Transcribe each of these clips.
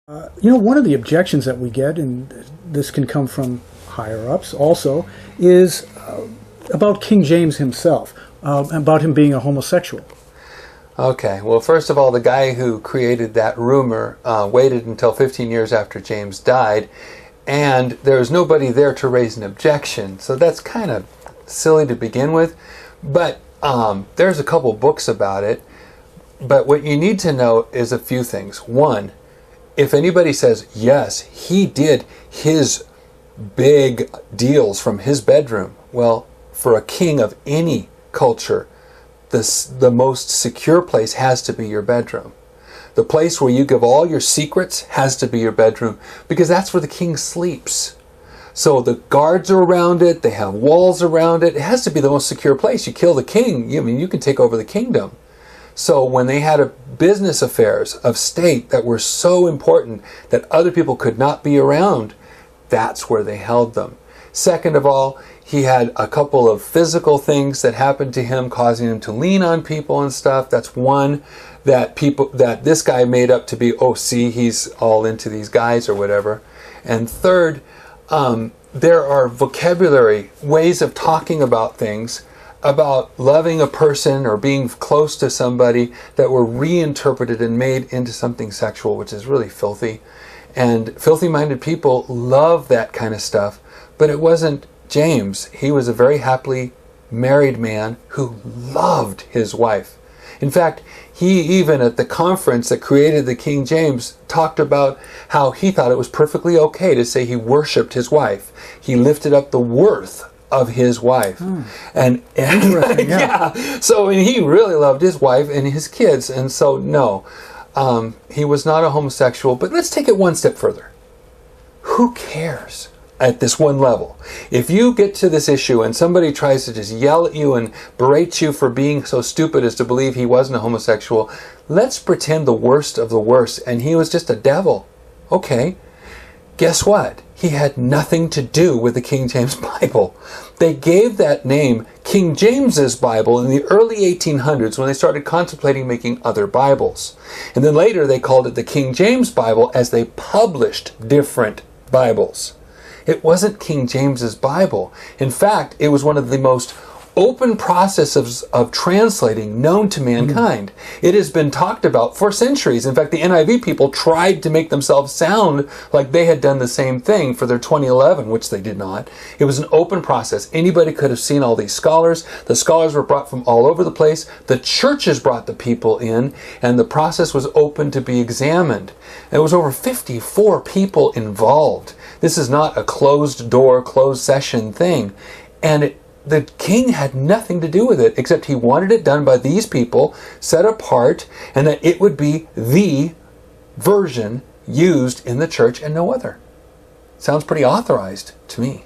One of the objections that we get, and this can come from higher-ups also, is about King James himself, about him being a homosexual. Okay, well, first of all, the guy who created that rumor waited until 15 years after James died, and there was nobody there to raise an objection, so that's kind of silly to begin with. But there's a couple books about it, but what you need to know is a few things. One, if anybody says, yes, he did his big deals from his bedroom, well, for a king of any culture, the most secure place has to be your bedroom. The place where you give all your secrets has to be your bedroom, because that's where the king sleeps. So the guards are around it, they have walls around it. It has to be the most secure place. You kill the king, you can take over the kingdom. So when they had business affairs of state that were so important that other people could not be around, that's where they held them. Second of all, he had a couple of physical things that happened to him, causing him to lean on people and stuff. That's one that this guy made up to be, oh, see, he's all into these guys or whatever. And third, there are vocabulary, ways of talking about things, about loving a person or being close to somebody, that were reinterpreted and made into something sexual, which is really filthy. And filthy-minded people love that kind of stuff. But it wasn't James. He was a very happily married man who loved his wife. In fact, he even at the conference that created the King James talked about how he thought it was perfectly okay to say he worshipped his wife. He lifted up the worth of his wife. And yeah. So he really loved his wife and his kids. And so no, he was not a homosexual. But let's take it one step further. Who cares at this one level? If you get to this issue and somebody tries to just yell at you and berate you for being so stupid as to believe he wasn't a homosexual, let's pretend the worst of the worst and he was just a devil. Okay, guess what? He had nothing to do with the King James Bible. They gave that name King James's Bible in the early 1800s when they started contemplating making other Bibles. And then later they called it the King James Bible as they published different Bibles. It wasn't King James's Bible. In fact, it was one of the most open processes of translating known to mankind. It has been talked about for centuries. In fact, the NIV people tried to make themselves sound like they had done the same thing for their 2011, which they did not. It was an open process. Anybody could have seen all these scholars. The scholars were brought from all over the place. The churches brought the people in, and the process was open to be examined. There was over 54 people involved. This is not a closed door, closed session thing. And the king had nothing to do with it, except he wanted it done by these people, set apart, and that it would be the version used in the church and no other. Sounds pretty authorized to me.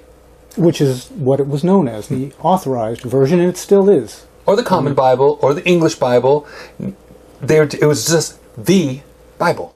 Which is what it was known as, the authorized version, and it still is. Or the Common Bible, or the English Bible. It was just the Bible.